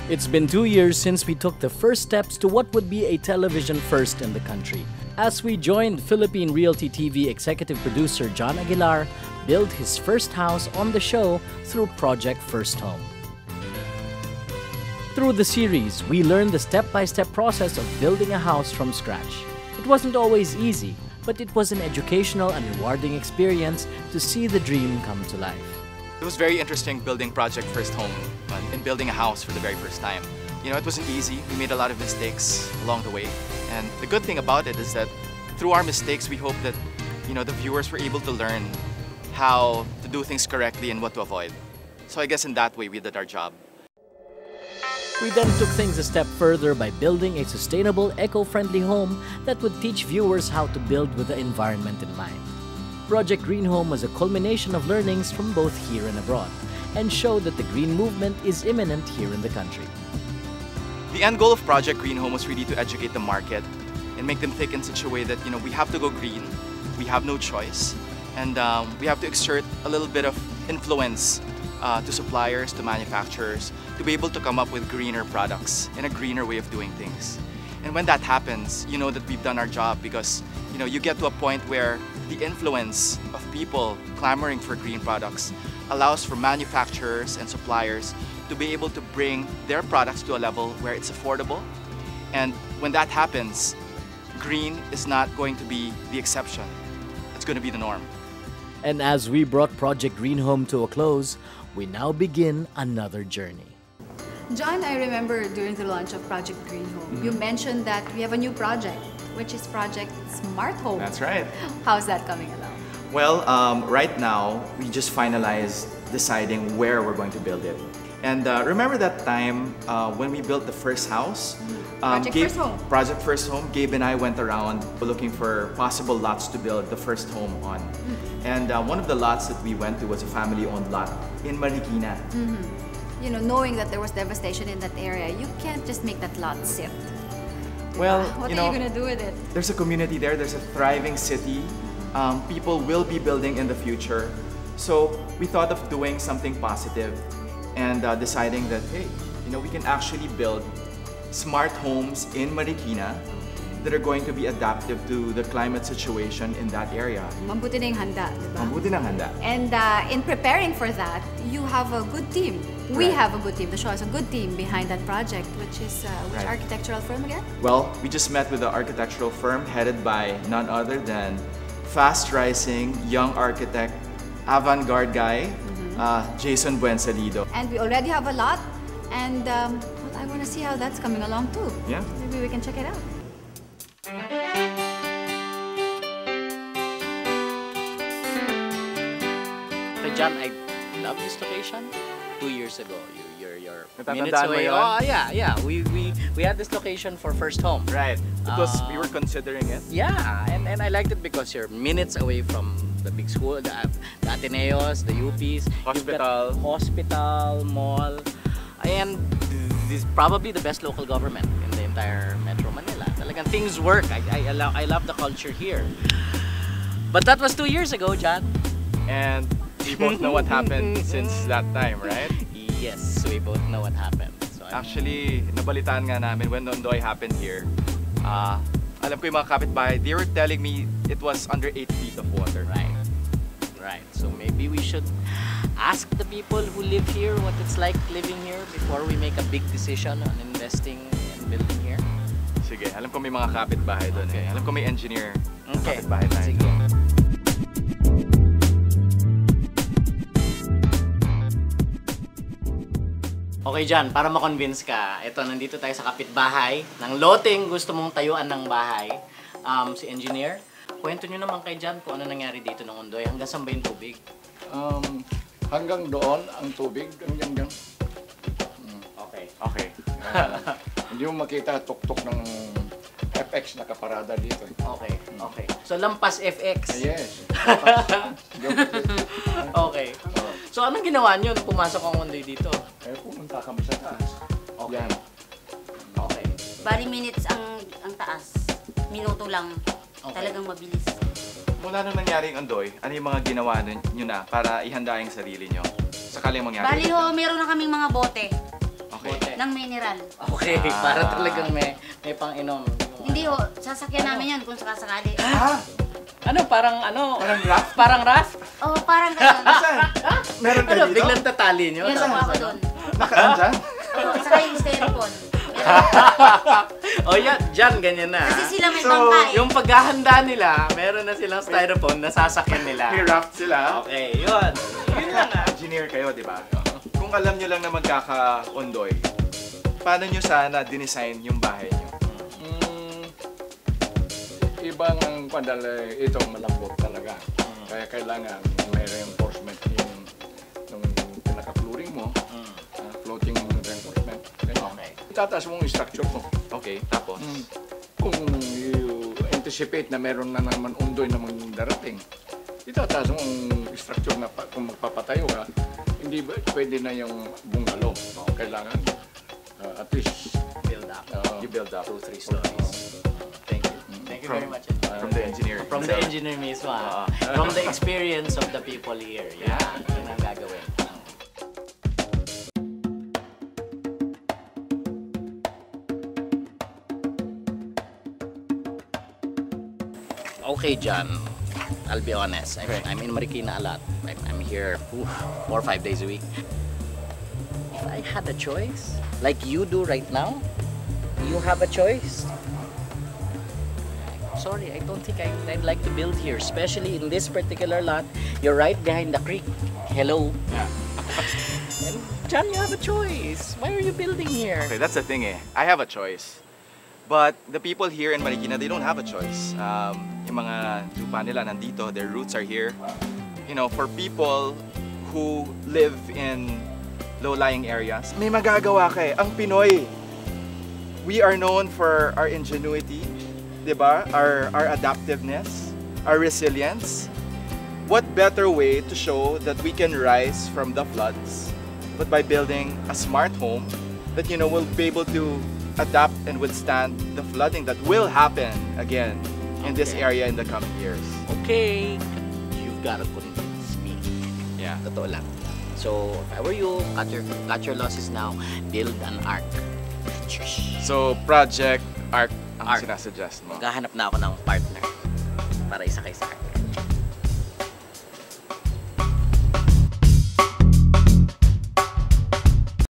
It's been 2 years since we took the first steps to what would be a television first in the country, as we joined Philippine Realty TV executive producer John Aguilar build his first house on the show through Project First Home. Through the series, we learned the step-by-step process of building a house from scratch. It wasn't always easy, but it was an educational and rewarding experience to see the dream come to life. It was very interesting building Project First Home and building a house for the very first time. You know, it wasn't easy. We made a lot of mistakes along the way. And the good thing about it is that through our mistakes, we hope that, you know, the viewers were able to learn how to do things correctly and what to avoid. So I guess in that way, we did our job. We then took things a step further by building a sustainable, eco-friendly home that would teach viewers how to build with the environment in mind. Project Green Home was a culmination of learnings from both here and abroad, and showed that the green movement is imminent here in the country. The end goal of Project Green Home was really to educate the market and make them think in such a way that, you know, we have to go green, we have no choice, and we have to exert a little bit of influence to suppliers, to manufacturers, to be able to come up with greener products and a greener way of doing things. And when that happens, you know that we've done our job, because, you know, you get to a point where the influence of people clamoring for green products allows for manufacturers and suppliers to be able to bring their products to a level where it's affordable. And when that happens, green is not going to be the exception. It's going to be the norm. And as we brought Project Green Home to a close, we now begin another journey. John, I remember during the launch of Project Green Home, you mentioned that we have a new project, which is Project Smart Home. That's right. How's that coming along? Well, right now, we just finalized deciding where we're going to build it. And remember that time when we built the first house? Project First Home, Gabe and I went around looking for possible lots to build the first home on. And one of the lots that we went to was a family-owned lot in Marikina. You know, knowing that there was devastation in that area, you can't just make that lot sit. Well, what you are know, you going to do with it? There's a community there, there's a thriving city. People will be building in the future. So we thought of doing something positive and deciding that, hey, you know, we can actually build smart homes in Marikina that are going to be adaptive to the climate situation in that area. Mabuti na yung handa, diba? Mabuti ng handa. And in preparing for that, you have a good team. We have a good team. The show has a good team behind that project, which is which architectural firm again? Well, we just met with the architectural firm headed by none other than fast-rising young architect, avant-garde guy, Jason Buensalido. And we already have a lot, and I want to see how that's coming along too. Yeah. Maybe we can check it out. Hey John, I love this location. 2 years ago, you're minutes Natatandaan mo away. yun? Oh yeah. We had this location for first home. Right. Because we were considering it. Yeah, and I liked it because you're minutes away from the big school, the Ateneos, the UPs. Hospital. Hospital, mall, and this is probably the best local government in the entire Metro Manila. Talagang things work. I love the culture here. But that was 2 years ago, John. And we both know what happened since that time, right? Yes, we both know what happened. So Actually, nabalitaan nga namin when Nondoy happened here. Alam ko yung mga kapitbahay, they were telling me it was under 8 feet of water. Right. So maybe we should ask the people who live here what it's like living here before we make a big decision on investing and building here. Sige, alam ko may mga kapitbahay doon. Okay. Alam ko may engineer. Okay. Kapitbahay tayo. Sige. Okay, John, para ma-convince ka, ito, nandito tayo sa kapitbahay ng loteng gusto mong tayuan ng bahay. Si engineer, kwento nyo naman kay John kung ano nangyari dito ng Ondoy. Hanggang saan ba yung tubig? Hanggang doon ang tubig, hanggang Okay. hindi mo makita tuktok ng FX nakaparada dito. Okay. So, lampas FX. Yes. Okay. So, anong ginawa nyo nung pumasok ang Ondoy dito? Pumunta kami sa taas. Okay. Yan. Okay. Bali minutes ang taas. Minuto lang. Okay. Talagang mabilis. Mula nung nangyari yung Ondoy, ano yung mga ginawa nyo na para ihanda yung sarili nyo? Sakaling mangyari. Bali ho, meron na kaming mga bote. Okay. ng mineral. Okay, para talagang may pang-inom. Hindi ho, sasakyan namin yan kung sakasakali. Ano, parang ano? Parang raft? Parang raft? Oo, parang ganun. Meron kayo Ano, dito? biglang tatali nyo? Meron po ako doon. Nakaan dyan? Oo, saka yung styrofoam. O yan, dyan, ganyan na. Kasi sila may So, bangka eh. Yung paghahanda nila, meron na silang styrofoam na sasakyan nila. May raft sila. Okay, yun. Yun lang ah. Engineer kayo, di ba? Kung alam nyo lang na magkaka-ondoy, paano nyo sana dinesign yung bahay nyo? Ibang ang padala, ito malambot talaga. Kaya kailangan may reinforcement yung pinaka-flooring mo. Floating reinforcement. Okay. Itataas mo yung structure mo. Okay, tapos? Kung you anticipate na meron na naman undoy naman darating, itataas mo yung structure na kung magpapatayo ka, hindi ba pwede na yung bungalow. Kailangan at least Build up. You build up. 2-3 stories. Thank you. Thank you very much. From the engineer. From the engineer mismo. From the experience of the people here. Yeah, yun ang gagawin. Okay, John. I'll be honest. I'm in Marikina a lot. I'm here 4 or 5 days a week. If I had a choice, like you do right now, you have a choice. Sorry, I don't think I'd like to build here, especially in this particular lot. You're right behind the creek. Hello. And John, you have a choice. Why are you building here? Okay, that's the thing eh. I have a choice. But the people here in Marikina, they don't have a choice. Yung mga lupa nila nandito, their roots are here. You know, for people who live in low-lying areas, may magagawa ka eh. Ang Pinoy, we are known for our ingenuity, diba? Our adaptiveness, our resilience. What better way to show that we can rise from the floods, but by building a smart home that, you know, will be able to adapt and withstand the flooding that will happen again in this area in the coming years. Okay, you've got to convince me. Yeah. Totoo lang. So, if I were you, cut your losses now, build an ark. So, Project Arc ang Arc. sinasuggest mo. Maghahanap na ako ng partner para isakay sa akin.